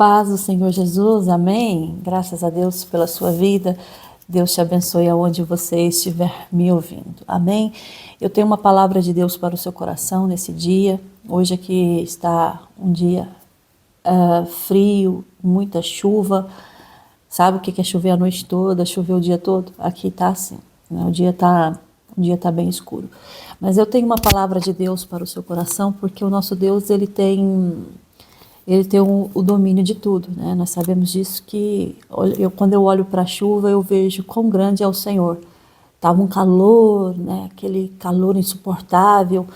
Paz do Senhor Jesus, amém? Graças a Deus pela sua vida. Deus te abençoe aonde você estiver me ouvindo, amém? Eu tenho uma palavra de Deus para o seu coração nesse dia. Hoje aqui está um dia frio, muita chuva. Sabe o que é chover a noite toda, chover o dia todo? Aqui está assim, né? O dia tá bem escuro. Mas eu tenho uma palavra de Deus para o seu coração, porque o nosso Deus, ele tem o domínio de tudo, né? Nós sabemos disso, que quando eu olho para a chuva, eu vejo quão grande é o Senhor. Estava um calor, né? Aquele calor insuportável,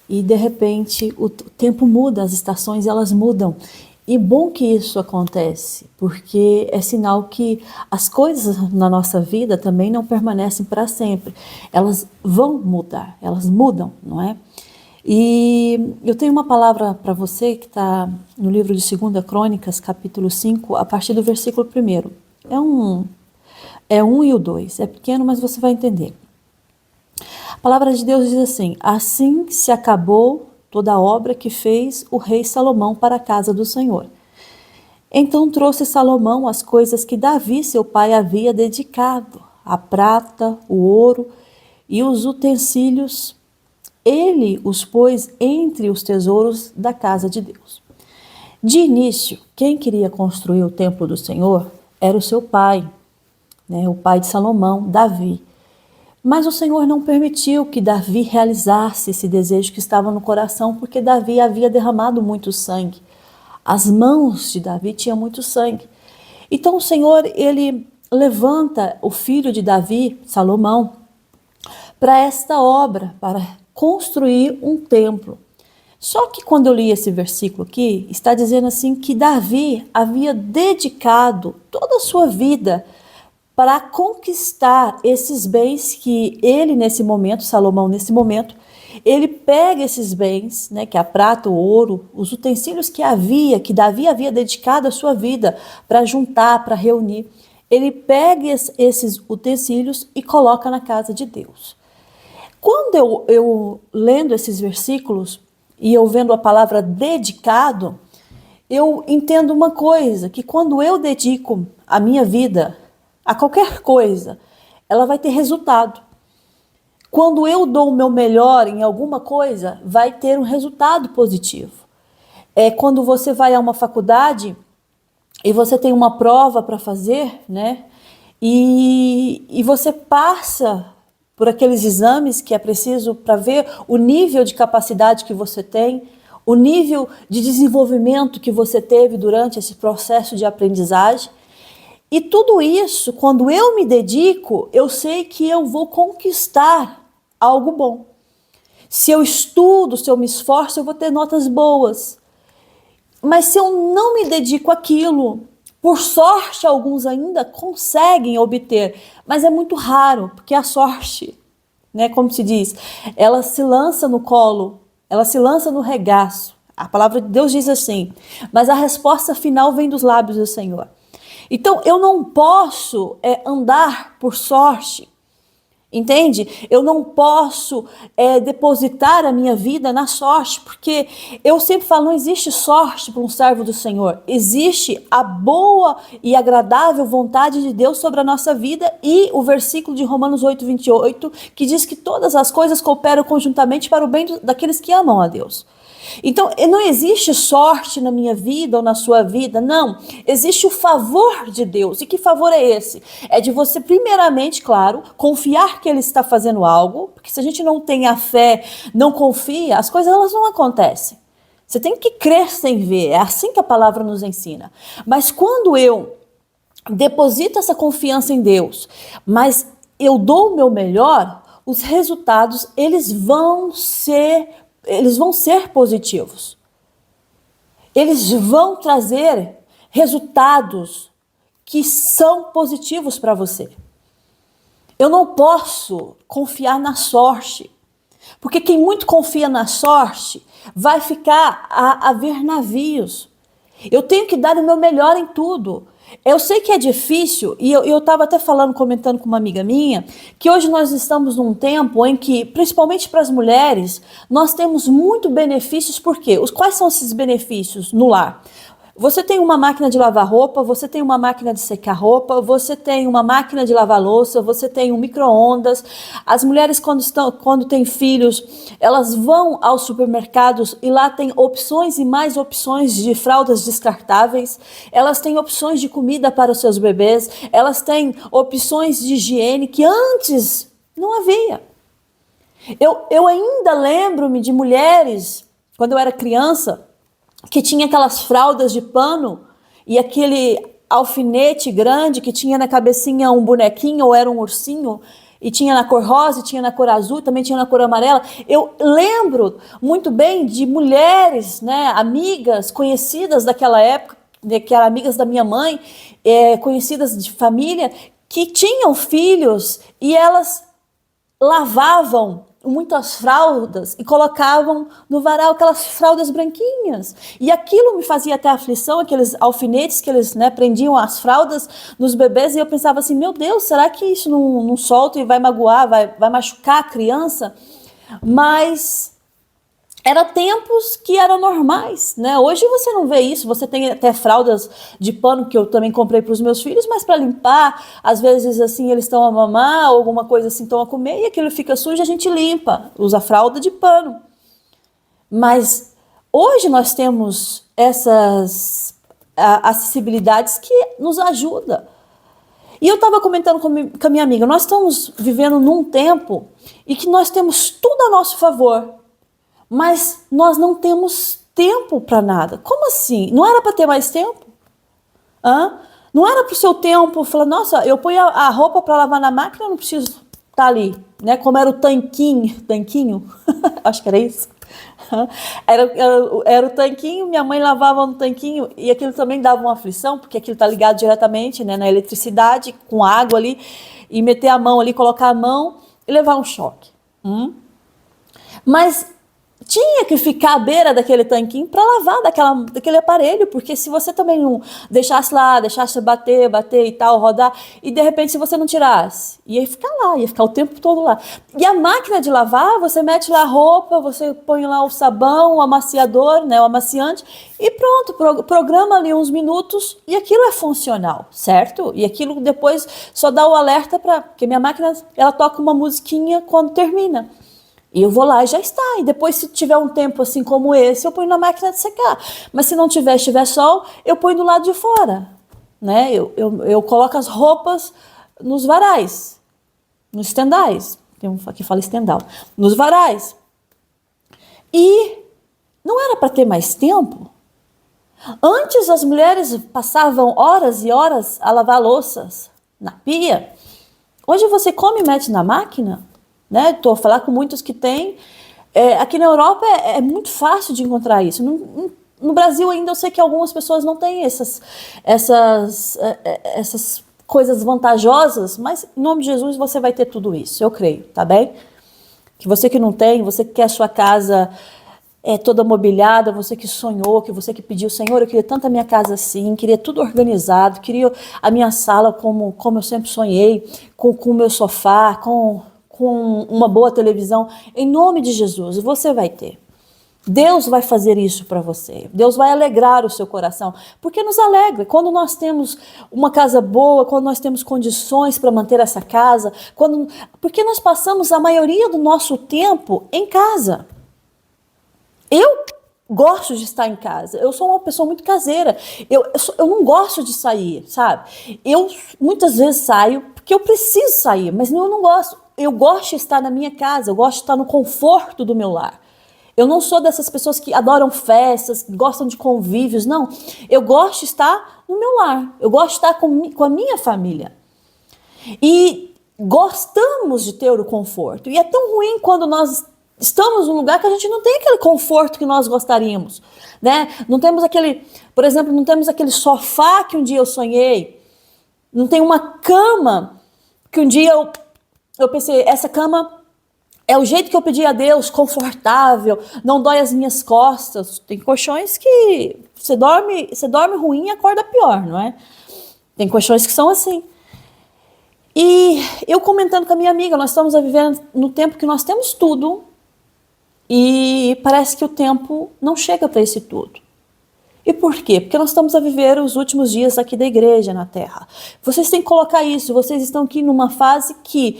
e de repente o tempo muda, as estações elas mudam. E bom que isso acontece, porque é sinal que as coisas na nossa vida também não permanecem para sempre. Elas vão mudar, elas mudam, não é? E eu tenho uma palavra para você que está no livro de 2 Crônicas, capítulo 5, a partir do versículo 1. É um e o 2, é pequeno, mas você vai entender. A palavra de Deus diz assim: assim se acabou toda a obra que fez o rei Salomão para a casa do Senhor. Então trouxe Salomão as coisas que Davi, seu pai, havia dedicado, a prata, o ouro e os utensílios. Ele os pôs entre os tesouros da casa de Deus. De início, quem queria construir o templo do Senhor era o seu pai, né, o pai de Salomão, Davi. Mas o Senhor não permitiu que Davi realizasse esse desejo que estava no coração, porque Davi havia derramado muito sangue. As mãos de Davi tinham muito sangue. Então o Senhor, ele levanta o filho de Davi, Salomão, para esta obra, para construir um templo. Só que quando eu li esse versículo aqui, está dizendo assim que Davi havia dedicado toda a sua vida para conquistar esses bens que ele nesse momento, Salomão nesse momento, ele pega esses bens, né, que é a prata, o ouro, os utensílios que Davi havia dedicado a sua vida para juntar, para reunir. Ele pega esses utensílios e coloca na casa de Deus. Quando eu lendo esses versículos e eu vendo a palavra dedicado, eu entendo uma coisa, que quando eu dedico a minha vida a qualquer coisa, ela vai ter resultado. Quando eu dou o meu melhor em alguma coisa, vai ter um resultado positivo. É quando você vai a uma faculdade e você tem uma prova para fazer, né? E você passa por aqueles exames que é preciso para ver o nível de capacidade que você tem, o nível de desenvolvimento que você teve durante esse processo de aprendizagem. E tudo isso, quando eu me dedico, eu sei que eu vou conquistar algo bom. Se eu estudo, se eu me esforço, eu vou ter notas boas. Mas se eu não me dedico àquilo, por sorte, alguns ainda conseguem obter, mas é muito raro, porque a sorte, né, como se diz, ela se lança no colo, ela se lança no regaço. A palavra de Deus diz assim, mas a resposta final vem dos lábios do Senhor. Então, eu não posso andar por sorte, entende? Eu não posso depositar a minha vida na sorte, porque eu sempre falo, não existe sorte para um servo do Senhor. Existe a boa e agradável vontade de Deus sobre a nossa vida e o versículo de Romanos 8:28, que diz que todas as coisas cooperam conjuntamente para o bem daqueles que amam a Deus. Então, não existe sorte na minha vida ou na sua vida, não. Existe o favor de Deus. E que favor é esse? É de você, primeiramente, claro, confiar que Ele está fazendo algo, porque se a gente não tem a fé, não confia, as coisas elas não acontecem. Você tem que crer sem ver, é assim que a palavra nos ensina. Mas quando eu deposito essa confiança em Deus, mas eu dou o meu melhor, os resultados, eles vão ser positivos. Eles vão trazer resultados que são positivos para você. Eu não posso confiar na sorte, porque quem muito confia na sorte vai ficar a ver navios. Eu tenho que dar o meu melhor em tudo. Eu sei que é difícil, e eu estava até comentando com uma amiga minha, que hoje nós estamos num tempo em que, principalmente para as mulheres, nós temos muito benefícios. Por quê? Quais são esses benefícios no lar? Você tem uma máquina de lavar roupa, você tem uma máquina de secar roupa, você tem uma máquina de lavar louça, você tem um micro-ondas. As mulheres, quando têm filhos, elas vão aos supermercados e lá tem opções e mais opções de fraldas descartáveis. Elas têm opções de comida para os seus bebês. Elas têm opções de higiene que antes não havia. Eu ainda lembro-me de mulheres, quando eu era criança, que tinha aquelas fraldas de pano e aquele alfinete grande que tinha na cabecinha um bonequinho ou era um ursinho, e tinha na cor rosa, tinha na cor azul, também tinha na cor amarela. Eu lembro muito bem de mulheres, né, amigas, conhecidas daquela época, que eram amigas da minha mãe, conhecidas de família, que tinham filhos e elas lavavam muitas fraldas e colocavam no varal aquelas fraldas branquinhas. E aquilo me fazia até aflição, aqueles alfinetes que eles, né, prendiam as fraldas nos bebês, e eu pensava assim, meu Deus, será que isso não solta e vai magoar, vai machucar a criança? Mas eram tempos que eram normais, né? Hoje você não vê isso, você tem até fraldas de pano que eu também comprei para os meus filhos, mas para limpar, às vezes assim eles estão a mamar ou alguma coisa assim estão a comer e aquilo fica sujo, a gente limpa, usa fralda de pano. Mas hoje nós temos essas acessibilidades que nos ajudam. E eu estava comentando com a minha amiga, nós estamos vivendo num tempo em que nós temos tudo a nosso favor, mas nós não temos tempo para nada. Como assim? Não era para ter mais tempo? Não era para o seu tempo falar, nossa, eu ponho a roupa para lavar na máquina, eu não preciso estar ali, né? Como era o tanquinho, acho que era isso. Era o tanquinho, minha mãe lavava no tanquinho e aquilo também dava uma aflição, porque aquilo está ligado diretamente, né, na eletricidade, com água ali, e meter a mão ali, colocar a mão e levar um choque. Mas tinha que ficar à beira daquele tanquinho para lavar daquele aparelho, porque se você também não deixasse lá, deixasse bater e tal, rodar, e de repente se você não tirasse, ia ficar lá, ia ficar o tempo todo lá. E a máquina de lavar, você mete lá a roupa, você põe lá o sabão, o amaciador, né, o amaciante, e pronto, programa ali uns minutos e aquilo é funcional, certo? E aquilo depois só dá o alerta porque minha máquina, ela toca uma musiquinha quando termina. E eu vou lá e já está. E depois, se tiver um tempo assim como esse, eu ponho na máquina de secar. Mas se não tiver sol, eu ponho do lado de fora. Né? Eu coloco as roupas nos varais, nos estendais. Tem um aqui que fala estendal. Nos varais. E não era para ter mais tempo? Antes as mulheres passavam horas e horas a lavar louças na pia. Hoje você come e mete na máquina. Né? Estou a falar com muitos que têm. Aqui na Europa é muito fácil de encontrar isso. No Brasil ainda eu sei que algumas pessoas não têm essas coisas vantajosas, mas em nome de Jesus você vai ter tudo isso, eu creio, tá bem? Que você que não tem, você que quer a sua casa toda mobiliada, você que sonhou, que você que pediu, Senhor, eu queria tanto a minha casa assim, queria tudo organizado, queria a minha sala como eu sempre sonhei, com o meu sofá, com uma boa televisão, em nome de Jesus, você vai ter. Deus vai fazer isso para você. Deus vai alegrar o seu coração, porque nos alegra. Quando nós temos uma casa boa, quando nós temos condições para manter essa casa, porque nós passamos a maioria do nosso tempo em casa. Eu gosto de estar em casa. Eu sou uma pessoa muito caseira. Eu não gosto de sair, sabe? Eu muitas vezes saio porque eu preciso sair, mas eu não gosto. Eu gosto de estar na minha casa, eu gosto de estar no conforto do meu lar. Eu não sou dessas pessoas que adoram festas, que gostam de convívios, não. Eu gosto de estar no meu lar, eu gosto de estar com a minha família. E gostamos de ter o conforto. E é tão ruim quando nós estamos num lugar que a gente não tem aquele conforto que nós gostaríamos, né? Não temos por exemplo, não temos aquele sofá que um dia eu sonhei, não tem uma cama que um dia eu pensei, essa cama é o jeito que eu pedi a Deus, confortável, não dói as minhas costas. Tem colchões que você dorme ruim e acorda pior, não é? Tem colchões que são assim. E eu comentando com a minha amiga, nós estamos vivendo no tempo que nós temos tudo e parece que o tempo não chega para esse tudo. E por quê? Porque nós estamos a viver os últimos dias aqui da igreja na Terra. Vocês têm que colocar isso, vocês estão aqui numa fase que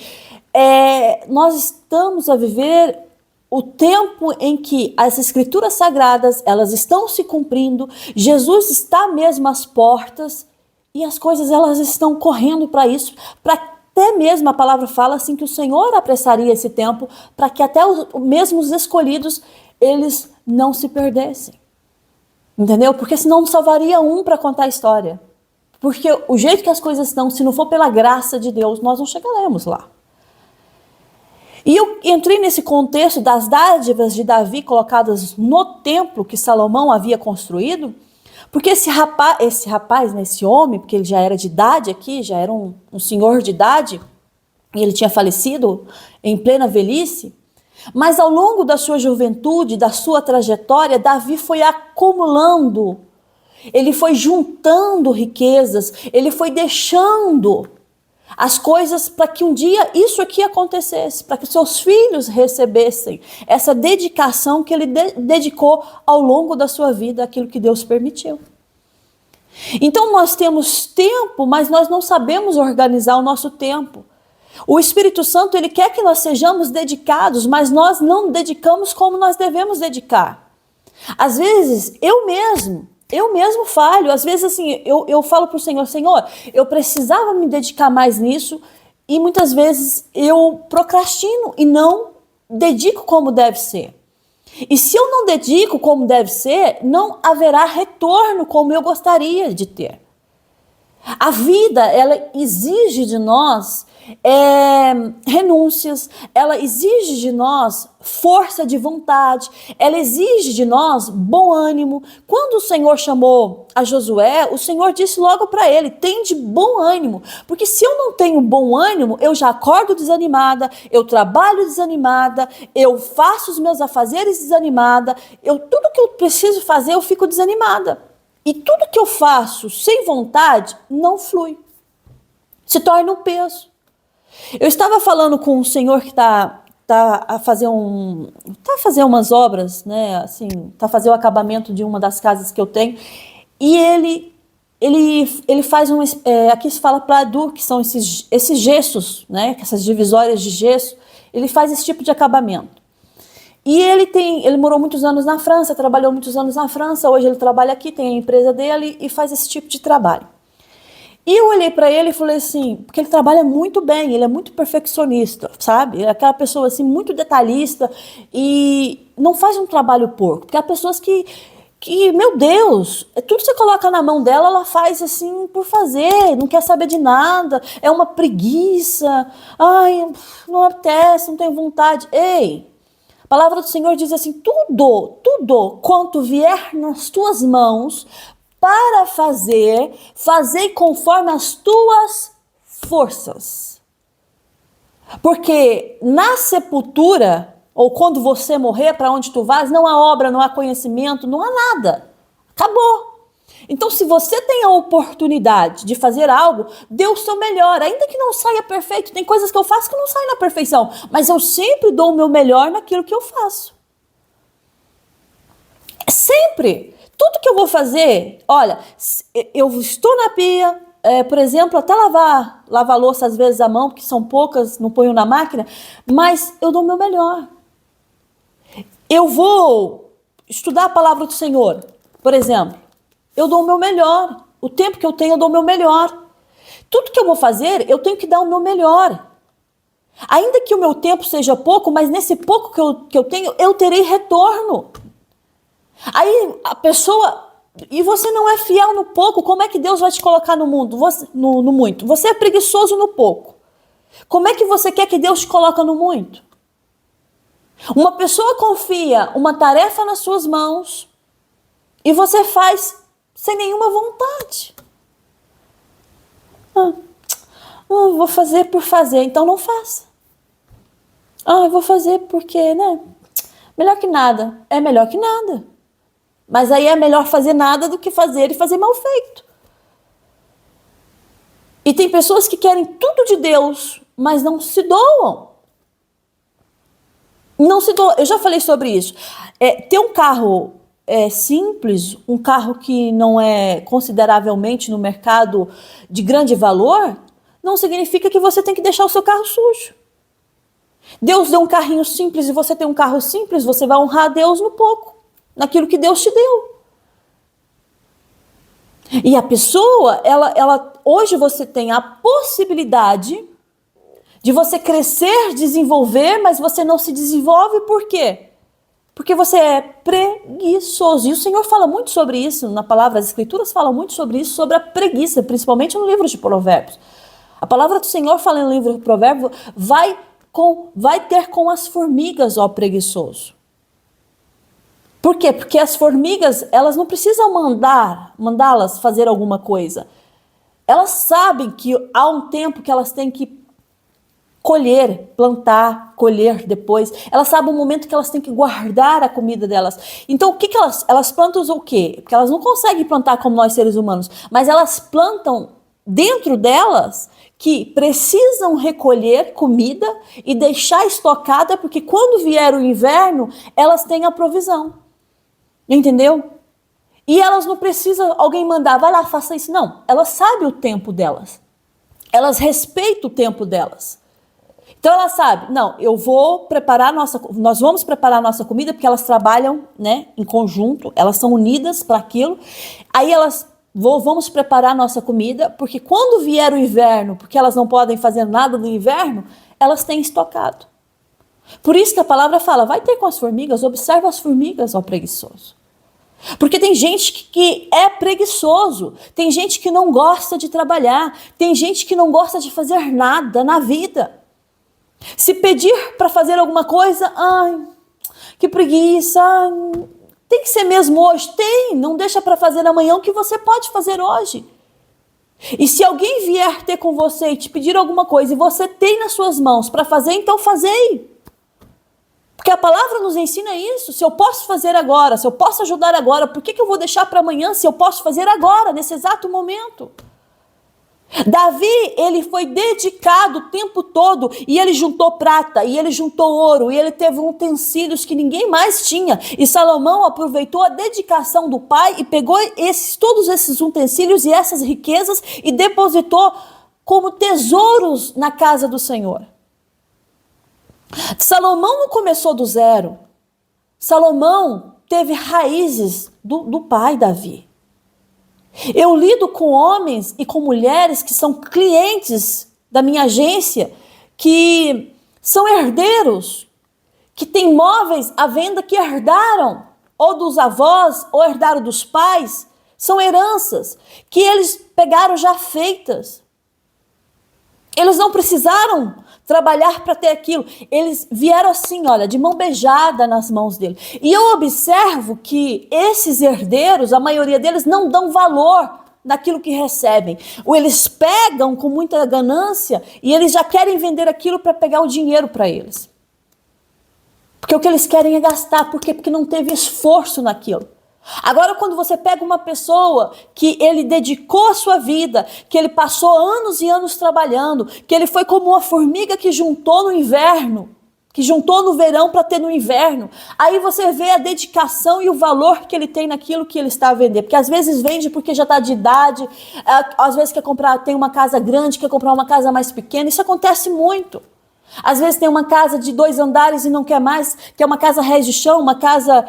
nós estamos a viver o tempo em que as escrituras sagradas, elas estão se cumprindo, Jesus está mesmo às portas e as coisas elas estão correndo para isso, para até mesmo a palavra fala assim que o Senhor apressaria esse tempo para que até mesmo os escolhidos, eles não se perdessem. Entendeu? Porque senão não salvaria um para contar a história. Porque o jeito que as coisas estão, se não for pela graça de Deus, nós não chegaremos lá. E eu entrei nesse contexto das dádivas de Davi colocadas no templo que Salomão havia construído, porque esse rapaz, né, esse homem, porque ele já era de idade aqui, já era um senhor de idade, e ele tinha falecido em plena velhice, mas ao longo da sua juventude, da sua trajetória, Davi foi acumulando, ele foi juntando riquezas, ele foi deixando as coisas para que um dia isso aqui acontecesse, para que seus filhos recebessem essa dedicação que ele dedicou ao longo da sua vida, aquilo que Deus permitiu. Então nós temos tempo, mas nós não sabemos organizar o nosso tempo. O Espírito Santo, ele quer que nós sejamos dedicados, mas nós não dedicamos como nós devemos dedicar. Às vezes, eu mesmo falho. Às vezes, assim, eu falo para o Senhor, Senhor, eu precisava me dedicar mais nisso e muitas vezes eu procrastino e não dedico como deve ser. E se eu não dedico como deve ser, não haverá retorno como eu gostaria de ter. A vida, ela exige de nós renúncias, ela exige de nós força de vontade, ela exige de nós bom ânimo. Quando o Senhor chamou a Josué, o Senhor disse logo para ele, tem de bom ânimo, porque se eu não tenho bom ânimo, eu já acordo desanimada, eu trabalho desanimada, eu faço os meus afazeres desanimada, tudo que eu preciso fazer eu fico desanimada. E tudo que eu faço sem vontade não flui, se torna um peso. Eu estava falando com um senhor que está a fazer umas obras, né? Assim, está a fazer o acabamento de uma das casas que eu tenho. E ele faz aqui se fala pladur, que são esses gessos, né? Essas divisórias de gesso. Ele faz esse tipo de acabamento. E ele morou muitos anos na França, trabalhou muitos anos na França. Hoje ele trabalha aqui, tem a empresa dele e faz esse tipo de trabalho. E eu olhei para ele e falei assim, porque ele trabalha muito bem, ele é muito perfeccionista, sabe? É aquela pessoa assim, muito detalhista e não faz um trabalho porco. Porque há pessoas que, meu Deus, tudo que você coloca na mão dela, ela faz assim por fazer, não quer saber de nada, é uma preguiça, ai, não apetece, não tenho vontade. Ei, a palavra do Senhor diz assim, tudo quanto vier nas tuas mãos, para fazei conforme as tuas forças. Porque na sepultura, ou quando você morrer, para onde tu vais, não há obra, não há conhecimento, não há nada. Acabou. Então, se você tem a oportunidade de fazer algo, dê o seu melhor, ainda que não saia perfeito. Tem coisas que eu faço que não saem na perfeição, mas eu sempre dou o meu melhor naquilo que eu faço. Sempre. Tudo que eu vou fazer, olha, eu estou na pia, por exemplo, até lavar louça às vezes à mão, porque são poucas, não ponho na máquina, mas eu dou o meu melhor. Eu vou estudar a palavra do Senhor, por exemplo, eu dou o meu melhor. O tempo que eu tenho, eu dou o meu melhor. Tudo que eu vou fazer, eu tenho que dar o meu melhor. Ainda que o meu tempo seja pouco, mas nesse pouco que eu tenho, eu terei retorno. Aí a pessoa, e você não é fiel no pouco, como é que Deus vai te colocar no mundo, no muito? Você é preguiçoso no pouco. Como é que você quer que Deus te coloque no muito? Uma pessoa confia uma tarefa nas suas mãos e você faz sem nenhuma vontade. Eu vou fazer por fazer, então não faça. Eu vou fazer porque, né? Melhor que nada. É melhor que nada. Mas aí é melhor fazer nada do que fazer e fazer mal feito. E tem pessoas que querem tudo de Deus, mas não se doam. Não se doam. Eu já falei sobre isso. Ter um carro simples, um carro que não é consideravelmente no mercado de grande valor, não significa que você tem que deixar o seu carro sujo. Deus deu um carrinho simples e você tem um carro simples, você vai honrar a Deus no pouco, naquilo que Deus te deu. E a pessoa, hoje você tem a possibilidade de você crescer, desenvolver, mas você não se desenvolve por quê? Porque você é preguiçoso. E o Senhor fala muito sobre isso na palavra, as Escrituras falam muito sobre isso, sobre a preguiça, principalmente no livro de Provérbios. A palavra do Senhor fala no livro de Provérbios, vai ter com as formigas, ó preguiçoso. Por quê? Porque as formigas, elas não precisam mandá-las fazer alguma coisa. Elas sabem que há um tempo que elas têm que colher, plantar, colher depois. Elas sabem o momento que elas têm que guardar a comida delas. Então, o que elas plantam o quê? Porque elas não conseguem plantar como nós seres humanos, mas elas plantam dentro delas que precisam recolher comida e deixar estocada, porque quando vier o inverno, elas têm a provisão. Entendeu? E elas não precisam alguém mandar, vai lá, faça isso. Não, elas sabem o tempo delas. Elas respeitam o tempo delas. Então elas sabem, não, nós vamos preparar a nossa comida, porque elas trabalham, né, em conjunto, elas são unidas para aquilo. Aí vamos preparar a nossa comida, porque quando vier o inverno, porque elas não podem fazer nada no inverno, elas têm estocado. Por isso que a palavra fala, vai ter com as formigas, observa as formigas, ó preguiçoso. Porque tem gente que é preguiçoso, tem gente que não gosta de trabalhar, tem gente que não gosta de fazer nada na vida. Se pedir para fazer alguma coisa, ai, que preguiça, ai, tem que ser mesmo hoje? Tem, não deixa para fazer amanhã o que você pode fazer hoje. E se alguém vier ter com você e te pedir alguma coisa e você tem nas suas mãos para fazer, então fazei. Porque a palavra nos ensina isso. Se eu posso fazer agora, se eu posso ajudar agora, por que eu vou deixar para amanhã se eu posso fazer agora, nesse exato momento? Davi, ele foi dedicado o tempo todo e ele juntou prata, e ele juntou ouro, e ele teve utensílios que ninguém mais tinha. E Salomão aproveitou a dedicação do pai e pegou todos esses utensílios e essas riquezas e depositou como tesouros na casa do Senhor. Salomão não começou do zero. Salomão teve raízes do pai Davi. Eu lido com homens e com mulheres que são clientes da minha agência, que são herdeiros, que têm móveis à venda que herdaram, ou dos avós, ou herdaram dos pais. São heranças que eles pegaram já feitas. Eles não precisaram trabalhar para ter aquilo. Eles vieram assim, olha, de mão beijada nas mãos dele. E eu observo que esses herdeiros, a maioria deles, não dão valor naquilo que recebem. Ou eles pegam com muita ganância e eles já querem vender aquilo para pegar o dinheiro para eles. Porque o que eles querem é gastar. Por quê? Porque não teve esforço naquilo. Agora, quando você pega uma pessoa que ele dedicou a sua vida, que ele passou anos e anos trabalhando, que ele foi como uma formiga que juntou no inverno, que juntou no verão para ter no inverno, aí você vê a dedicação e o valor que ele tem naquilo que ele está a vender. Porque às vezes vende porque já está de idade, às vezes tem uma casa grande, quer comprar uma casa mais pequena, isso acontece muito. Às vezes tem uma casa de 2 andares e não quer mais, quer uma casa rés de chão, uma casa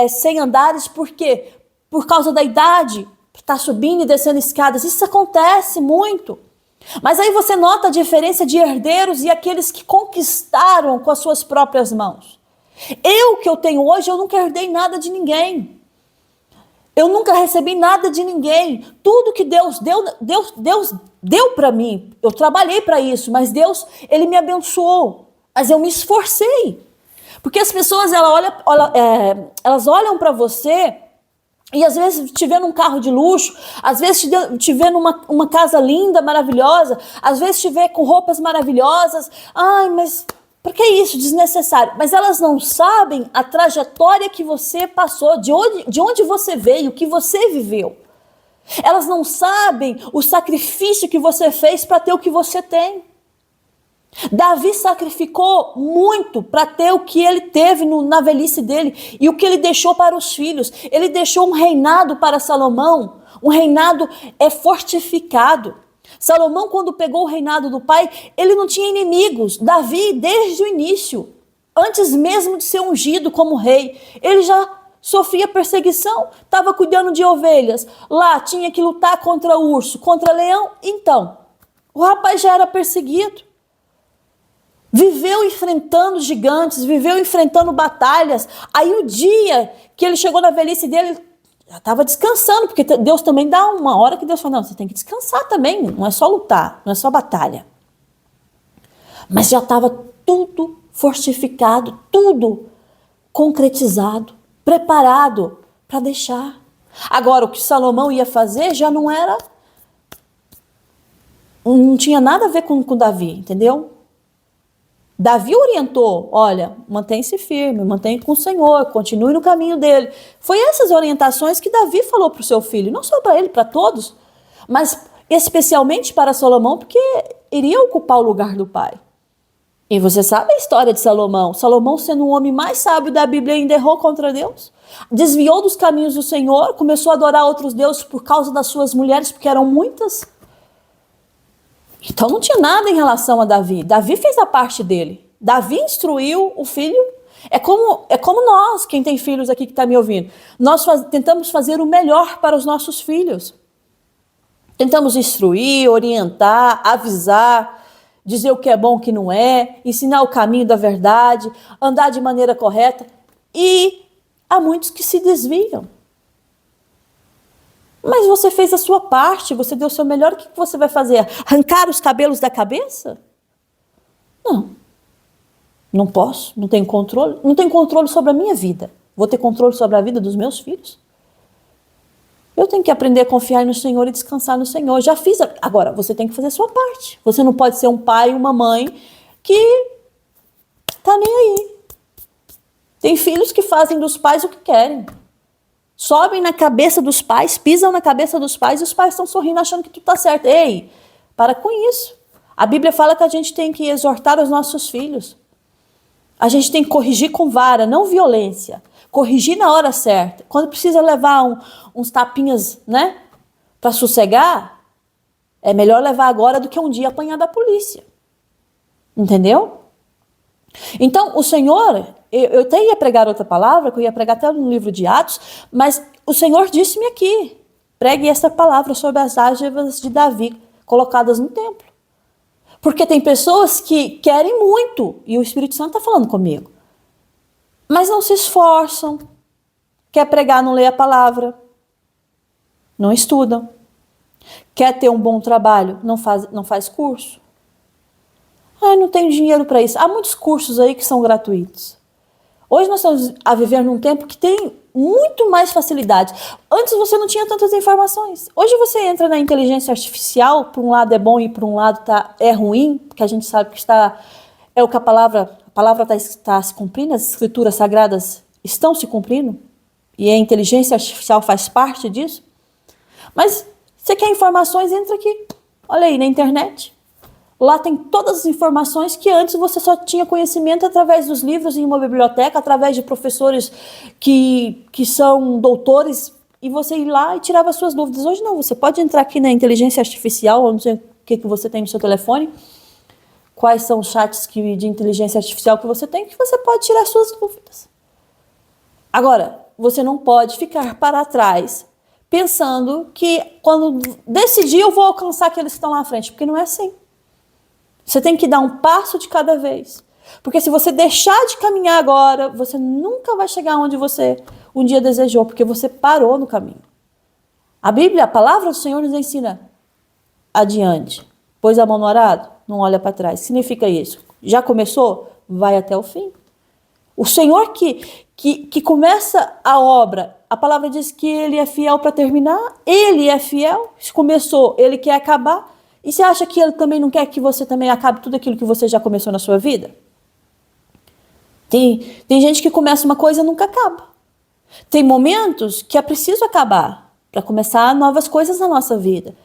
sem andares, por quê? Por causa da idade, está subindo e descendo escadas, isso acontece muito. Mas aí você nota a diferença de herdeiros e aqueles que conquistaram com as suas próprias mãos. Que eu tenho hoje, eu nunca herdei nada de ninguém. Eu nunca recebi nada de ninguém. Tudo que Deus deu para mim. Eu trabalhei para isso, mas Deus, Ele me abençoou. Mas eu me esforcei. Porque as pessoas, elas olham para você e às vezes te vê num carro de luxo, às vezes te vê numa casa linda, maravilhosa, às vezes te vê com roupas maravilhosas. Ai, mas... por que isso? Desnecessário. Mas elas não sabem a trajetória que você passou, de onde você veio, o que você viveu. Elas não sabem o sacrifício que você fez para ter o que você tem. Davi sacrificou muito para ter o que ele teve na velhice dele e o que ele deixou para os filhos. Ele deixou um reinado para Salomão, um reinado fortificado. Salomão, quando pegou o reinado do pai, ele não tinha inimigos. Davi, desde o início, antes mesmo de ser ungido como rei, ele já sofria perseguição, estava cuidando de ovelhas. Lá tinha que lutar contra urso, contra leão. Então, o rapaz já era perseguido. Viveu enfrentando gigantes, viveu enfrentando batalhas. Aí o dia que ele chegou na velhice dele, ele já estava descansando, porque Deus também dá uma hora que Deus fala, não, você tem que descansar também, não é só lutar, não é só batalha. Mas já estava tudo fortificado, tudo concretizado, preparado para deixar. Agora, o que Salomão ia fazer já não tinha nada a ver com Davi, entendeu? Davi orientou, olha, mantém-se firme, mantém com o Senhor, continue no caminho dele. Foi essas orientações que Davi falou para o seu filho, não só para ele, para todos, mas especialmente para Salomão, porque iria ocupar o lugar do pai. E você sabe a história de Salomão. Salomão, sendo o homem mais sábio da Bíblia, ainda errou contra Deus. Desviou dos caminhos do Senhor, começou a adorar outros deuses por causa das suas mulheres, porque eram muitas. Então não tinha nada em relação a Davi. Davi fez a parte dele. Davi instruiu o filho. É como nós, quem tem filhos aqui que está me ouvindo. Nós tentamos fazer o melhor para os nossos filhos. Tentamos instruir, orientar, avisar, dizer o que é bom, o que não é, ensinar o caminho da verdade, andar de maneira correta. E há muitos que se desviam. Mas você fez a sua parte, você deu o seu melhor, o que você vai fazer? Arrancar os cabelos da cabeça? Não. Não posso, não tenho controle. Não tenho controle sobre a minha vida. Vou ter controle sobre a vida dos meus filhos? Eu tenho que aprender a confiar no Senhor e descansar no Senhor. Já fiz. Agora, você tem que fazer a sua parte. Você não pode ser um pai e uma mãe que tá nem aí. Tem filhos que fazem dos pais o que querem. Sobem na cabeça dos pais, pisam na cabeça dos pais e os pais estão sorrindo achando que tudo está certo. Ei, para com isso. A Bíblia fala que a gente tem que exortar os nossos filhos. A gente tem que corrigir com vara, não violência. Corrigir na hora certa. Quando precisa levar uns tapinhas, né, para sossegar, é melhor levar agora do que um dia apanhar da polícia. Entendeu? Então, o Senhor, eu até ia pregar outra palavra, que eu ia pregar até no livro de Atos, mas o Senhor disse-me aqui, pregue essa palavra sobre as ágivas de Davi, colocadas no templo. Porque tem pessoas que querem muito, e o Espírito Santo está falando comigo, mas não se esforçam, quer pregar, não lê a palavra, não estudam, quer ter um bom trabalho, não faz curso. Ai, não tenho dinheiro para isso. Há muitos cursos aí que são gratuitos. Hoje nós estamos a viver num tempo que tem muito mais facilidade. Antes você não tinha tantas informações. Hoje você entra na inteligência artificial, por um lado é bom e por um lado é ruim, porque a gente sabe que é o que a palavra está se cumprindo, as escrituras sagradas estão se cumprindo, e a inteligência artificial faz parte disso. Mas você quer informações, entra aqui. Olha aí, na internet. Lá tem todas as informações que antes você só tinha conhecimento através dos livros em uma biblioteca, através de professores que são doutores, e você ir lá e tirava suas dúvidas. Hoje não, você pode entrar aqui na inteligência artificial, eu não sei o que você tem no seu telefone, quais são os chats de inteligência artificial que você tem, que você pode tirar suas dúvidas. Agora, você não pode ficar para trás pensando que quando decidir eu vou alcançar aqueles que estão lá à frente, porque não é assim. Você tem que dar um passo de cada vez. Porque se você deixar de caminhar agora, você nunca vai chegar onde você um dia desejou, porque você parou no caminho. A Bíblia, a palavra do Senhor nos ensina adiante. Pôs a mão no arado, não olha para trás. Significa isso. Já começou? Vai até o fim. O Senhor que começa a obra, a palavra diz que Ele é fiel para terminar. Ele é fiel. Se começou, Ele quer acabar. E você acha que Ele também não quer que você também acabe tudo aquilo que você já começou na sua vida? Tem gente que começa uma coisa e nunca acaba. Tem momentos que é preciso acabar para começar novas coisas na nossa vida.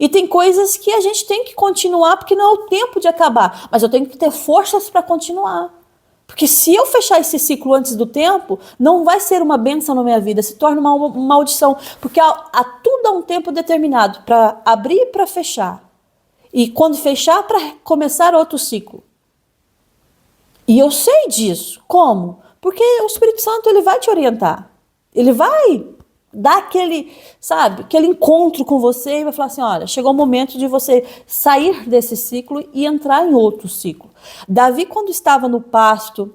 E tem coisas que a gente tem que continuar porque não é o tempo de acabar. Mas eu tenho que ter forças para continuar. Porque se eu fechar esse ciclo antes do tempo, não vai ser uma bênção na minha vida, se torna uma maldição. Porque há tudo há um tempo determinado para abrir e para fechar. E quando fechar, para começar outro ciclo. E eu sei disso. Como? Porque o Espírito Santo ele vai te orientar. Ele vai dar aquele, sabe, aquele encontro com você e vai falar assim, olha, chegou o momento de você sair desse ciclo e entrar em outro ciclo. Davi, quando estava no pasto,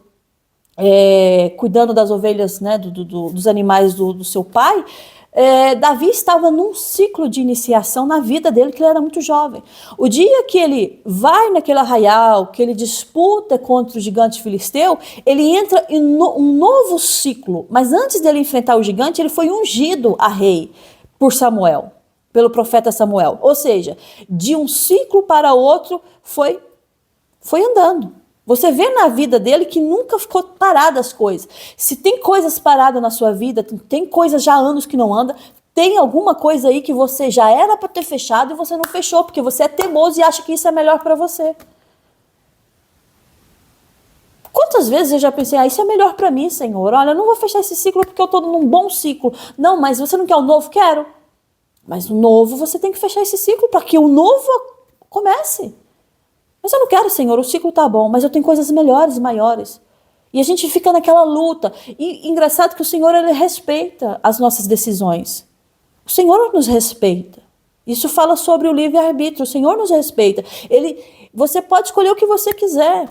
cuidando das ovelhas, né, dos animais do seu pai, Davi estava num ciclo de iniciação na vida dele, que ele era muito jovem. O dia que ele vai naquele arraial, que ele disputa contra o gigante filisteu, ele entra em um novo ciclo. Mas antes dele enfrentar o gigante, ele foi ungido a rei por Samuel, pelo profeta Samuel. Ou seja, de um ciclo para outro foi andando. Você vê na vida dele que nunca ficou parada as coisas. Se tem coisas paradas na sua vida, tem coisas já há anos que não anda, tem alguma coisa aí que você já era para ter fechado e você não fechou, porque você é teimoso e acha que isso é melhor para você. Quantas vezes eu já pensei, isso é melhor para mim, Senhor. Olha, eu não vou fechar esse ciclo porque eu estou num bom ciclo. Não, mas você não quer o novo? Quero. Mas o novo, você tem que fechar esse ciclo para que o novo comece. Mas eu não quero, Senhor, o ciclo tá bom, mas eu tenho coisas melhores e maiores. E a gente fica naquela luta. E engraçado que o Senhor, ele respeita as nossas decisões. O Senhor nos respeita. Isso fala sobre o livre-arbítrio. O Senhor nos respeita. Você pode escolher o que você quiser.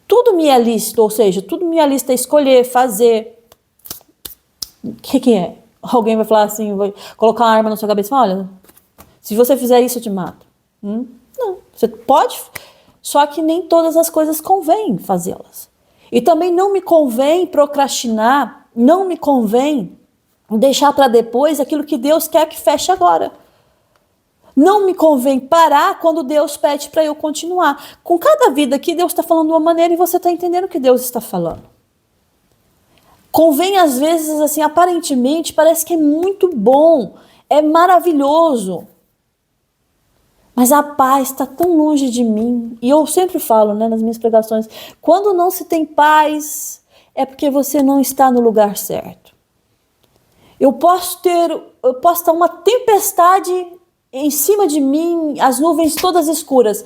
Tudo me é lícito, ou seja, tudo me é lícito é escolher, fazer. O que é? Alguém vai falar assim, vai colocar uma arma na sua cabeça e falar, olha, se você fizer isso, eu te mato. Não, você pode, só que nem todas as coisas convém fazê-las. E também não me convém procrastinar, não me convém deixar para depois aquilo que Deus quer que feche agora. Não me convém parar quando Deus pede para eu continuar. Com cada vida aqui, Deus está falando de uma maneira e você está entendendo o que Deus está falando. Convém às vezes, assim, aparentemente, parece que é muito bom, é maravilhoso. Mas a paz está tão longe de mim. E eu sempre falo, né, nas minhas pregações, quando não se tem paz, é porque você não está no lugar certo. Eu posso estar uma tempestade em cima de mim, as nuvens todas escuras.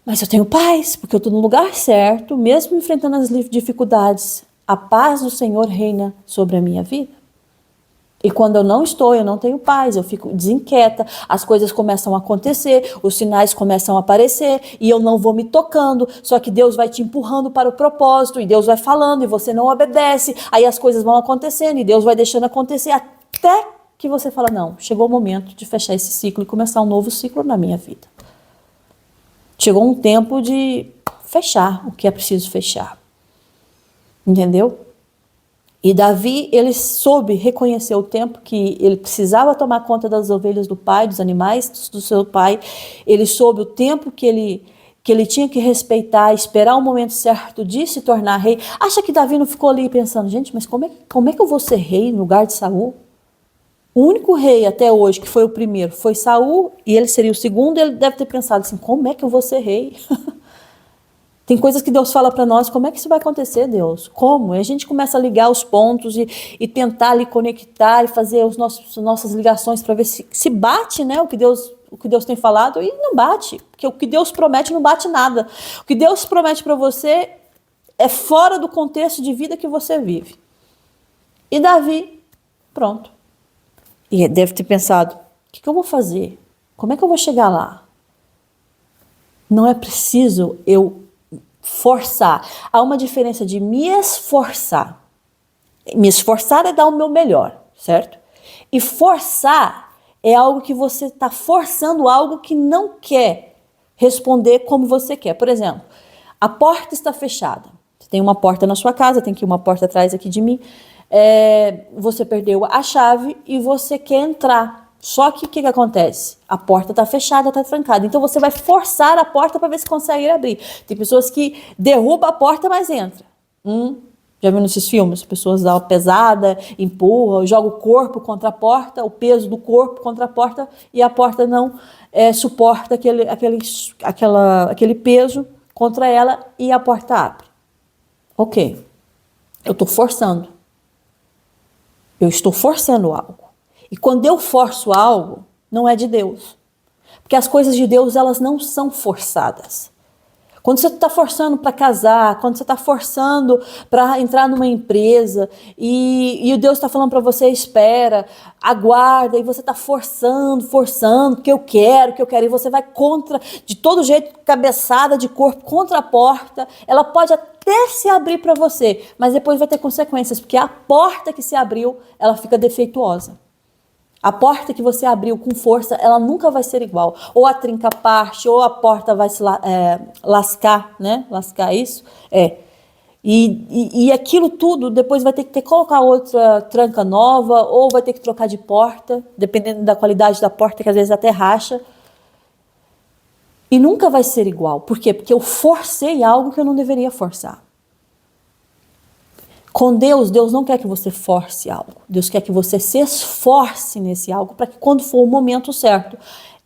Mas eu tenho paz, porque eu estou no lugar certo, mesmo enfrentando as dificuldades. A paz do Senhor reina sobre a minha vida. E quando eu não tenho paz, eu fico desinquieta, as coisas começam a acontecer, os sinais começam a aparecer e eu não vou me tocando, só que Deus vai te empurrando para o propósito e Deus vai falando e você não obedece, aí as coisas vão acontecendo e Deus vai deixando acontecer até que você fala, não, chegou o momento de fechar esse ciclo e começar um novo ciclo na minha vida. Chegou um tempo de fechar o que é preciso fechar. Entendeu? E Davi, ele soube reconhecer o tempo que ele precisava tomar conta das ovelhas do pai, dos animais do seu pai. Ele soube o tempo que ele tinha que respeitar, esperar o momento certo de se tornar rei. Acha que Davi não ficou ali pensando, gente, mas como é que eu vou ser rei no lugar de Saul? O único rei até hoje, que foi o primeiro, foi Saul, e ele seria o segundo, ele deve ter pensado assim, como é que eu vou ser rei? Tem coisas que Deus fala para nós, como é que isso vai acontecer, Deus? Como? E a gente começa a ligar os pontos e tentar ali conectar e fazer as nossas ligações para ver se bate, né, o que Deus tem falado, e não bate, porque o que Deus promete não bate nada. O que Deus promete para você é fora do contexto de vida que você vive. E Davi, pronto. E deve ter pensado, o que eu vou fazer? Como é que eu vou chegar lá? Não é preciso eu forçar. Há uma diferença de me esforçar. Me esforçar é dar o meu melhor, certo? E forçar é algo que você está forçando algo que não quer responder como você quer. Por exemplo, a porta está fechada. Você tem uma porta na sua casa, tem aqui uma porta atrás aqui de mim. Você perdeu a chave e você quer entrar. Só que o que acontece? A porta está fechada, está trancada. Então você vai forçar a porta para ver se consegue abrir. Tem pessoas que derrubam a porta, mas entra. Já viu nesses filmes? As pessoas dão uma pesada, empurram, jogam o corpo contra a porta, o peso do corpo contra a porta, e a porta não suporta aquele peso contra ela e a porta abre. Ok, eu estou forçando. Eu estou forçando algo. E quando eu forço algo, não é de Deus. Porque as coisas de Deus, elas não são forçadas. Quando você está forçando para casar, quando você está forçando para entrar numa empresa e o Deus está falando para você, espera, aguarda, e você está forçando, porque eu quero, e você vai contra, de todo jeito, cabeçada de corpo contra a porta, ela pode até se abrir para você, mas depois vai ter consequências, porque a porta que se abriu, ela fica defeituosa. A porta que você abriu com força, ela nunca vai ser igual. Ou a trinca parte, ou a porta vai se lascar, né? Lascar isso. E aquilo tudo, depois vai ter que colocar outra tranca nova, ou vai ter que trocar de porta, dependendo da qualidade da porta, que às vezes até racha. E nunca vai ser igual. Por quê? Porque eu forcei algo que eu não deveria forçar. Com Deus, Deus não quer que você force algo. Deus quer que você se esforce nesse algo para que quando for o momento certo,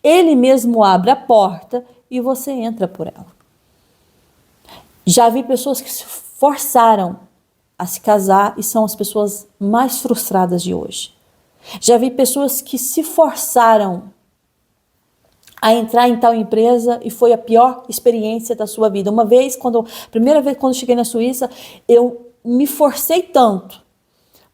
Ele mesmo abre a porta e você entra por ela. Já vi pessoas que se forçaram a se casar e são as pessoas mais frustradas de hoje. Já vi pessoas que se forçaram a entrar em tal empresa e foi a pior experiência da sua vida. Primeira vez quando cheguei na Suíça, eu me forcei tanto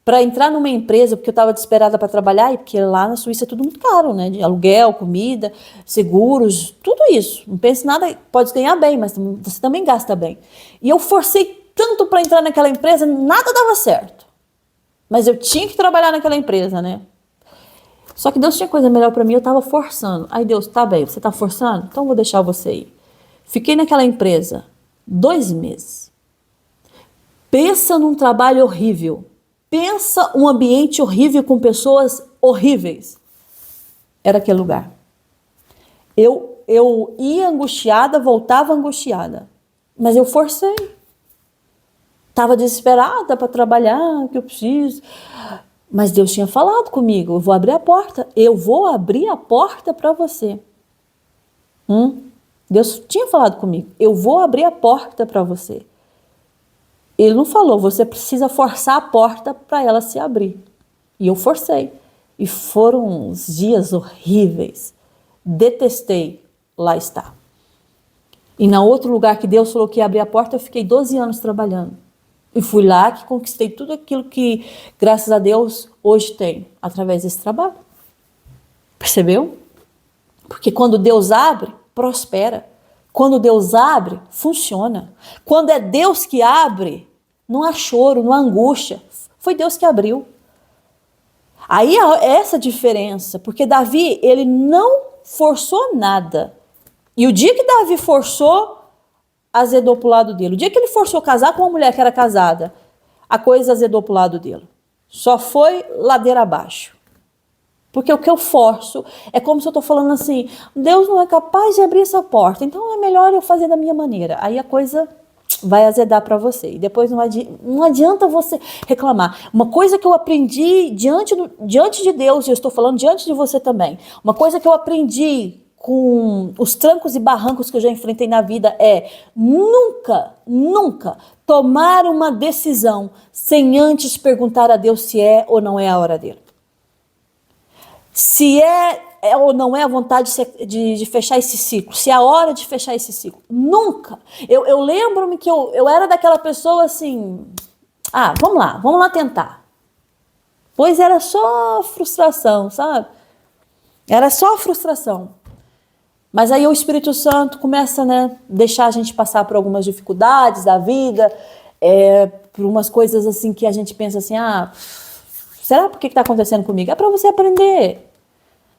para entrar numa empresa, porque eu estava desesperada para trabalhar, e porque lá na Suíça é tudo muito caro, né? De aluguel, comida, seguros, tudo isso. Não pense nada, pode ganhar bem, mas você também gasta bem. E eu forcei tanto para entrar naquela empresa, nada dava certo. Mas eu tinha que trabalhar naquela empresa, né? Só que Deus tinha coisa melhor para mim, eu estava forçando. Aí Deus, tá bem, você está forçando? Então eu vou deixar você ir. Fiquei naquela empresa 2 meses. Pensa num trabalho horrível. Pensa um ambiente horrível com pessoas horríveis. Era aquele lugar. Eu ia angustiada, voltava angustiada. Mas eu forcei. Estava desesperada para trabalhar, que eu preciso. Mas Deus tinha falado comigo, eu vou abrir a porta. Eu vou abrir a porta para você. Deus tinha falado comigo, eu vou abrir a porta para você. Ele não falou, você precisa forçar a porta para ela se abrir. E eu forcei. E foram uns dias horríveis. Detestei lá estar. E na outro lugar que Deus falou que ia abrir a porta, eu fiquei 12 anos trabalhando. E fui lá que conquistei tudo aquilo que, graças a Deus, hoje tenho, através desse trabalho. Percebeu? Porque quando Deus abre, prospera. Quando Deus abre, funciona. Quando é Deus que abre, não há choro, não há angústia. Foi Deus que abriu. Aí é essa diferença, porque Davi, ele não forçou nada. E o dia que Davi forçou, azedou pro lado dele. O dia que ele forçou casar com uma mulher que era casada, a coisa azedou pro lado dele. Só foi ladeira abaixo. Porque o que eu forço é como se eu estou falando assim, Deus não é capaz de abrir essa porta, então é melhor eu fazer da minha maneira. Aí a coisa vai azedar para você. E depois não adianta você reclamar. Uma coisa que eu aprendi diante de Deus, e eu estou falando diante de você também, uma coisa que eu aprendi com os trancos e barrancos que eu já enfrentei na vida é nunca tomar uma decisão sem antes perguntar a Deus se é ou não é a hora dele. Se é ou não é a vontade de fechar esse ciclo, se é a hora de fechar esse ciclo. Nunca. Eu lembro-me que eu era daquela pessoa assim, vamos lá tentar. Pois era só frustração, sabe? Era só frustração. Mas aí o Espírito Santo começa, né, deixar a gente passar por algumas dificuldades da vida, por umas coisas assim que a gente pensa assim, será por que está acontecendo comigo? É para você aprender.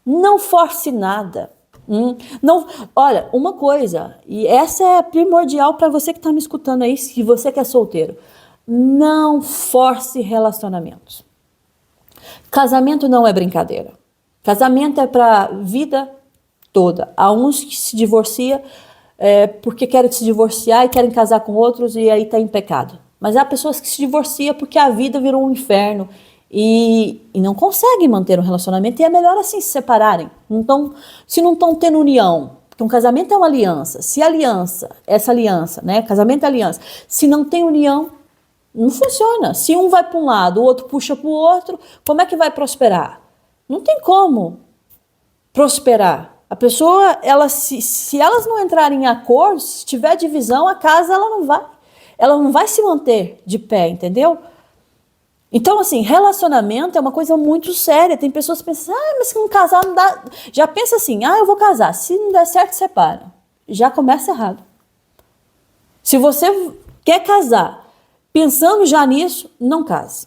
Não force nada. Não, olha, uma coisa, e essa é primordial para você que está me escutando aí, se você que é solteiro. Não force relacionamentos. Casamento não é brincadeira. Casamento é para vida toda. Há uns que se divorciam porque querem se divorciar e querem casar com outros e aí está em pecado. Mas há pessoas que se divorciam porque a vida virou um inferno e não conseguem manter um relacionamento, e é melhor assim se separarem. Então, se não estão tendo união, porque um casamento é uma aliança, se a aliança, essa aliança, né, casamento é aliança, se não tem união, não funciona. Se um vai para um lado, o outro puxa para o outro, como é que vai prosperar? Não tem como prosperar. A pessoa, se elas não entrarem em acordo, se tiver divisão, a casa ela não vai se manter de pé, entendeu? Então, assim, relacionamento é uma coisa muito séria. Tem pessoas que pensam, mas se não casar não dá. Já pensa assim, eu vou casar. Se não der certo, separa. Já começa errado. Se você quer casar pensando já nisso, não case.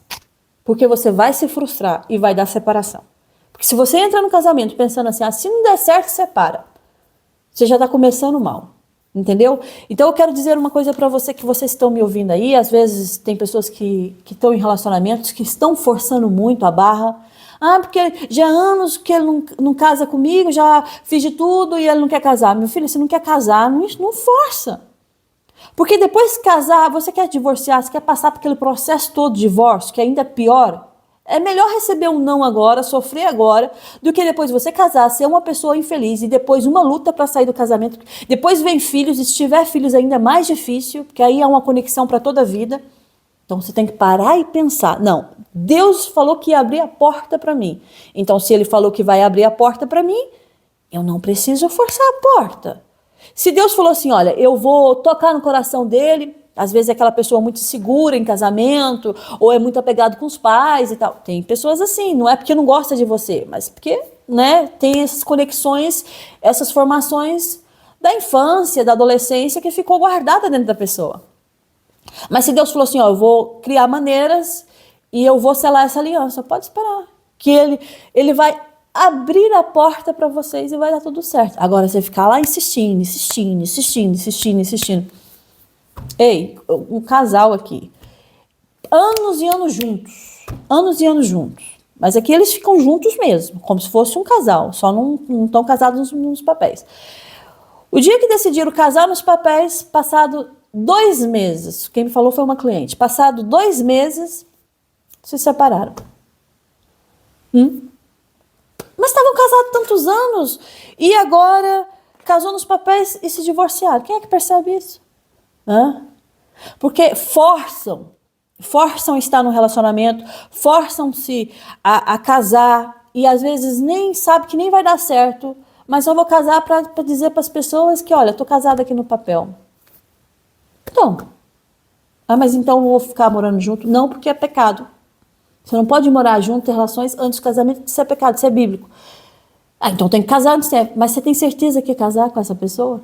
Porque você vai se frustrar e vai dar separação. Porque se você entra no casamento pensando assim, se não der certo, separa. Você já está começando mal. Entendeu? Então eu quero dizer uma coisa para você, que vocês estão me ouvindo aí. Às vezes tem pessoas que estão em relacionamentos que estão forçando muito a barra. Porque já há anos que ele não casa comigo, já fiz de tudo e ele não quer casar. Meu filho, se não quer casar, não força. Porque depois de casar, você quer divorciar, você quer passar por aquele processo todo de divórcio, que ainda é pior. É melhor receber um não agora, sofrer agora, do que depois você casar, ser uma pessoa infeliz e depois uma luta para sair do casamento. Depois vem filhos, e se tiver filhos ainda é mais difícil, porque aí é uma conexão para toda a vida. Então você tem que parar e pensar. Não, Deus falou que ia abrir a porta para mim. Então se Ele falou que vai abrir a porta para mim, eu não preciso forçar a porta. Se Deus falou assim, olha, eu vou tocar no coração dele, às vezes é aquela pessoa muito insegura em casamento, ou é muito apegado com os pais e tal. Tem pessoas assim, não é porque não gosta de você, mas porque, né, tem essas conexões, essas formações da infância, da adolescência, que ficou guardada dentro da pessoa. Mas se Deus falou assim, eu vou criar maneiras e eu vou selar essa aliança, pode esperar, que ele vai abrir a porta para vocês e vai dar tudo certo. Agora você ficar lá insistindo. Ei, um casal aqui, anos e anos juntos, mas aqui eles ficam juntos mesmo, como se fosse um casal, só não estão casados nos papéis. O dia que decidiram casar nos papéis, passado 2 meses, quem me falou foi uma cliente, passado 2 meses, se separaram. Mas estavam casados tantos anos, e agora casou nos papéis e se divorciaram. Quem é que percebe isso? Porque forçam estar no relacionamento, forçam-se a casar, e às vezes nem sabe que nem vai dar certo, mas só vou casar para dizer para as pessoas que, olha, estou casada aqui no papel. Então, mas então eu vou ficar morando junto? Não, porque é pecado. Você não pode morar junto, ter relações antes do casamento, isso é pecado, isso é bíblico. Então tem que casar antes, mas você tem certeza que quer casar com essa pessoa?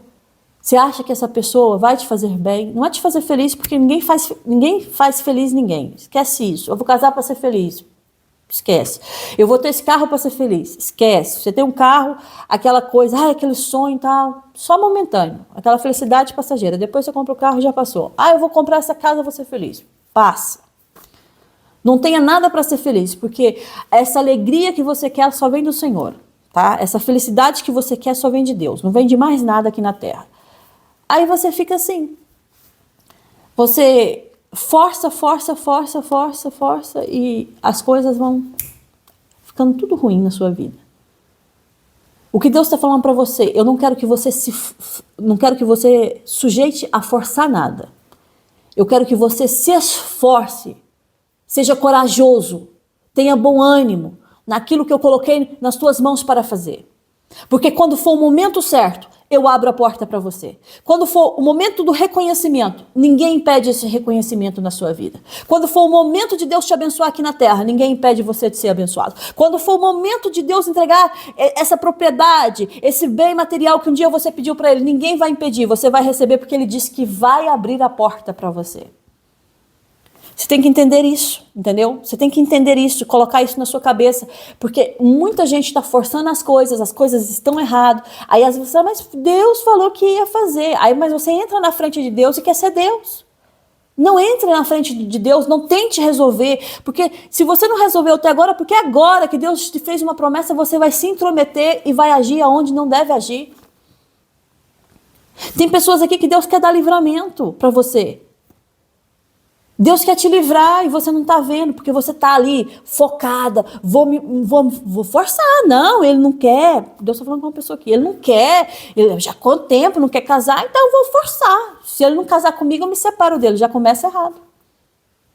Você acha que essa pessoa vai te fazer bem? Não é te fazer feliz, porque ninguém faz feliz ninguém. Esquece isso. Eu vou casar para ser feliz. Esquece. Eu vou ter esse carro para ser feliz. Esquece. Você tem um carro, aquela coisa, aquele sonho e tal, só momentâneo. Aquela felicidade passageira. Depois você compra o carro e já passou. Eu vou comprar essa casa, vou ser feliz. Passa. Não tenha nada para ser feliz, porque essa alegria que você quer só vem do Senhor. Tá? Essa felicidade que você quer só vem de Deus. Não vem de mais nada aqui na terra. Aí você fica assim, você força e as coisas vão ficando tudo ruim na sua vida. O que Deus está falando para você, eu não quero que você sujeite a forçar nada. Eu quero que você se esforce, seja corajoso, tenha bom ânimo naquilo que eu coloquei nas tuas mãos para fazer. Porque quando for o momento certo, eu abro a porta para você. Quando for o momento do reconhecimento, ninguém impede esse reconhecimento na sua vida. Quando for o momento de Deus te abençoar aqui na terra, ninguém impede você de ser abençoado. Quando for o momento de Deus entregar essa propriedade, esse bem material que um dia você pediu para Ele, ninguém vai impedir. Você vai receber porque Ele disse que vai abrir a porta para você. Você tem que entender isso, entendeu? Você tem que entender isso, colocar isso na sua cabeça, porque muita gente está forçando as coisas estão erradas. Aí às vezes você fala, mas Deus falou que ia fazer. Aí, mas você entra na frente de Deus e quer ser Deus. Não entre na frente de Deus, não tente resolver, porque se você não resolveu até agora, porque agora que Deus te fez uma promessa, você vai se intrometer e vai agir aonde não deve agir. Tem pessoas aqui que Deus quer dar livramento para você. Deus quer te livrar e você não está vendo, porque você está ali focada, vou forçar. Não, ele não quer. Deus está falando com uma pessoa aqui, ele não quer, ele já há quanto tempo não quer casar, então eu vou forçar. Se ele não casar comigo, eu me separo dele, já começa errado.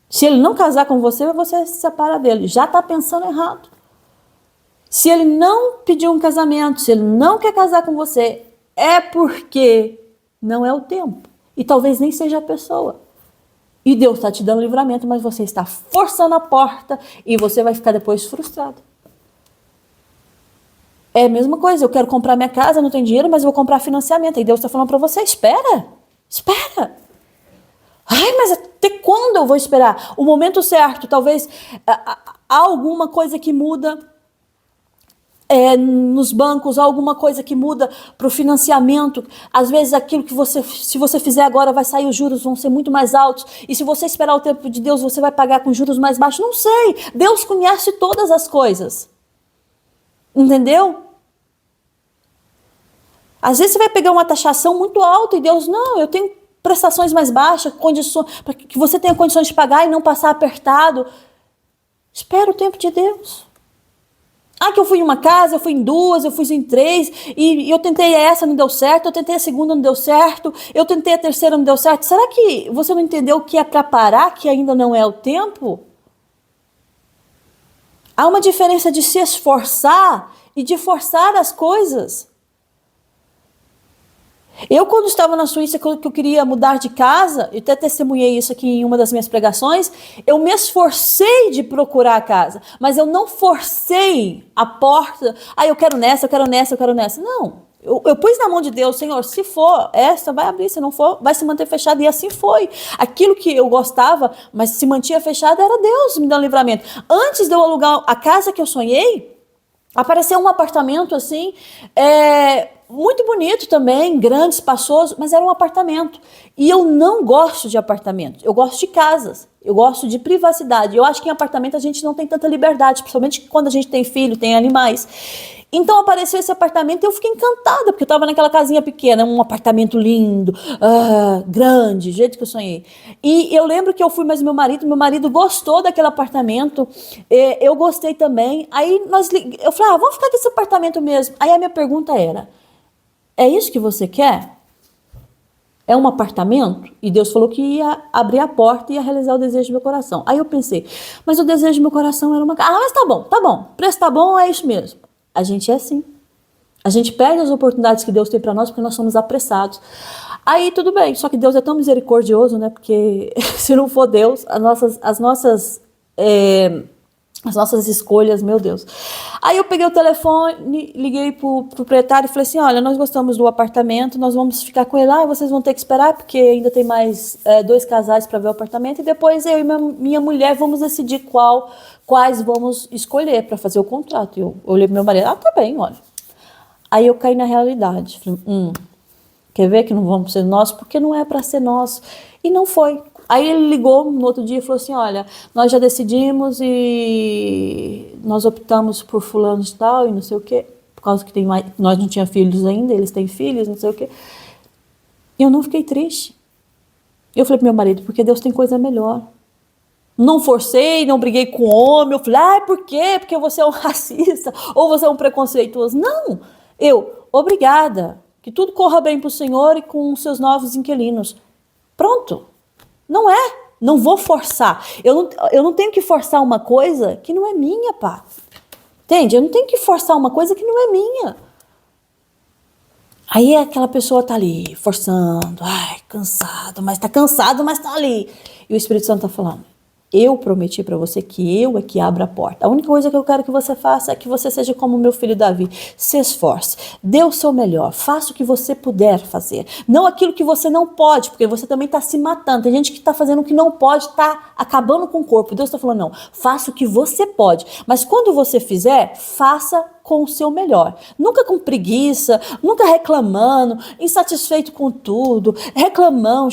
Se ele não casar com você, você se separa dele, já está pensando errado. Se ele não pedir um casamento, se ele não quer casar com você, é porque não é o tempo. E talvez nem seja a pessoa. E Deus está te dando livramento, mas você está forçando a porta e você vai ficar depois frustrado. É a mesma coisa, eu quero comprar minha casa, não tenho dinheiro, mas eu vou comprar financiamento. E Deus está falando para você, espera. Ai, mas até quando eu vou esperar? O momento certo, talvez há alguma coisa que muda nos bancos, há alguma coisa que muda para o financiamento. Às vezes aquilo que se você fizer agora, vai sair, os juros vão ser muito mais altos. E se você esperar o tempo de Deus, você vai pagar com juros mais baixos. Não sei, Deus conhece todas as coisas. Entendeu? Às vezes você vai pegar uma taxação muito alta e Deus, não, eu tenho prestações mais baixas, condições, para que você tenha condições de pagar e não passar apertado. Espera o tempo de Deus. Que eu fui em uma casa, eu fui em duas, eu fui em três, e eu tentei essa, não deu certo, eu tentei a segunda, não deu certo, eu tentei a terceira, não deu certo. Será que você não entendeu que é para parar, que ainda não é o tempo? Há uma diferença de se esforçar e de forçar as coisas. Eu, quando estava na Suíça, que eu queria mudar de casa, eu até testemunhei isso aqui em uma das minhas pregações, eu me esforcei de procurar a casa, mas eu não forcei a porta, eu quero nessa, eu quero nessa, eu quero nessa. Não, eu pus na mão de Deus, Senhor, se for essa, vai abrir, se não for, vai se manter fechada, e assim foi. Aquilo que eu gostava, mas se mantinha fechado, era Deus me dando livramento. Antes de eu alugar a casa que eu sonhei, apareceu um apartamento assim, muito bonito também, grande, espaçoso, mas era um apartamento. E eu não gosto de apartamento, eu gosto de casas, eu gosto de privacidade. Eu acho que em apartamento a gente não tem tanta liberdade, principalmente quando a gente tem filho, tem animais. Então apareceu esse apartamento e eu fiquei encantada, porque eu estava naquela casinha pequena, um apartamento lindo, grande, do jeito que eu sonhei. E eu lembro que eu fui mais meu marido gostou daquele apartamento, eu gostei também. Aí eu falei, vamos ficar nesse apartamento mesmo. Aí a minha pergunta era, é isso que você quer? É um apartamento? E Deus falou que ia abrir a porta e ia realizar o desejo do meu coração. Aí eu pensei, mas o desejo do meu coração era uma casa. Mas tá bom, o preço tá bom, é isso mesmo. A gente é assim. A gente perde as oportunidades que Deus tem para nós porque nós somos apressados. Aí tudo bem, só que Deus é tão misericordioso, né? Porque se não for Deus, as nossas escolhas, meu Deus. Aí eu peguei o telefone, liguei pro proprietário e falei assim, olha, nós gostamos do apartamento, nós vamos ficar com ele lá, vocês vão ter que esperar, porque ainda tem mais 2 casais para ver o apartamento, e depois eu e minha mulher vamos decidir quais vamos escolher para fazer o contrato. E eu olhei pro meu marido, tá bem, olha. Aí eu caí na realidade, falei, quer ver que não vamos ser nós? Porque não é para ser nosso. E não foi. Aí ele ligou no outro dia e falou assim, olha, nós já decidimos e nós optamos por fulano de tal e não sei o quê, por causa que nós não tínhamos filhos ainda, eles têm filhos, não sei o quê. E eu não fiquei triste. Eu falei pro meu marido, porque Deus tem coisa melhor. Não forcei, não briguei com o homem, eu falei, por quê? Porque você é um racista ou você é um preconceituoso. Não, obrigada, que tudo corra bem pro Senhor e com os seus novos inquilinos. Pronto. Não vou forçar. Eu não tenho que forçar uma coisa que não é minha, pá. Entende? Eu não tenho que forçar uma coisa que não é minha. Aí aquela pessoa tá ali, forçando, cansado, mas tá ali. E o Espírito Santo tá falando, eu prometi para você que eu é que abro a porta. A única coisa que eu quero que você faça é que você seja como meu filho Davi. Se esforce, dê o seu melhor, faça o que você puder fazer. Não aquilo que você não pode, porque você também está se matando. Tem gente que está fazendo o que não pode, está acabando com o corpo. Deus está falando, não, faça o que você pode. Mas quando você fizer, faça com o seu melhor. Nunca com preguiça, nunca reclamando, insatisfeito com tudo, reclamão,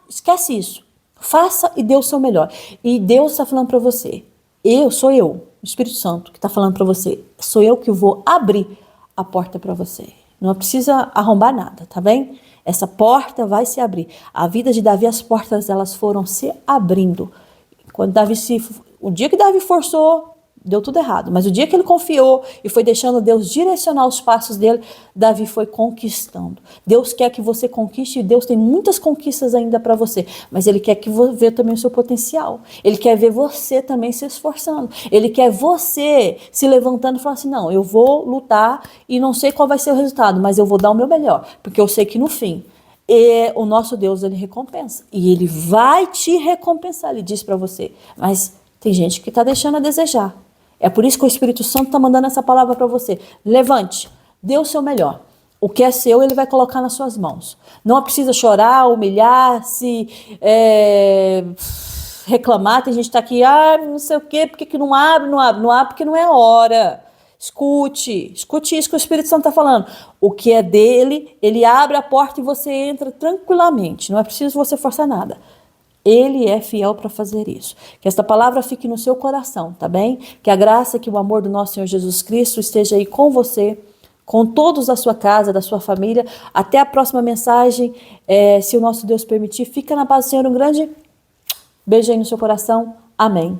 esquece isso. Faça e dê o seu melhor. E Deus está falando para você. Sou eu, o Espírito Santo, que está falando para você. Sou eu que vou abrir a porta para você. Não precisa arrombar nada, tá bem? Essa porta vai se abrir. A vida de Davi, as portas elas foram se abrindo. Quando o dia que Davi forçou, deu tudo errado. Mas o dia que ele confiou e foi deixando Deus direcionar os passos dele, Davi foi conquistando. Deus quer que você conquiste e Deus tem muitas conquistas ainda para você. Mas Ele quer que você veja também o seu potencial. Ele quer ver você também se esforçando. Ele quer você se levantando e falar assim, não, eu vou lutar e não sei qual vai ser o resultado, mas eu vou dar o meu melhor. Porque eu sei que no fim, o nosso Deus, Ele recompensa. E Ele vai te recompensar, Ele diz para você. Mas tem gente que está deixando a desejar. É por isso que o Espírito Santo está mandando essa palavra para você. Levante, dê o seu melhor. O que é seu, Ele vai colocar nas suas mãos. Não precisa chorar, humilhar, se reclamar. Tem gente que está aqui, não sei o quê, por que não abre? Não abre porque não é a hora. Escute isso que o Espírito Santo está falando. O que é dele, Ele abre a porta e você entra tranquilamente. Não é preciso você forçar nada. Ele é fiel para fazer isso. Que esta palavra fique no seu coração, tá bem? Que a graça, que o amor do nosso Senhor Jesus Cristo esteja aí com você, com todos da sua casa, da sua família. Até a próxima mensagem, se o nosso Deus permitir. Fica na paz do Senhor. Um grande beijo aí no seu coração. Amém.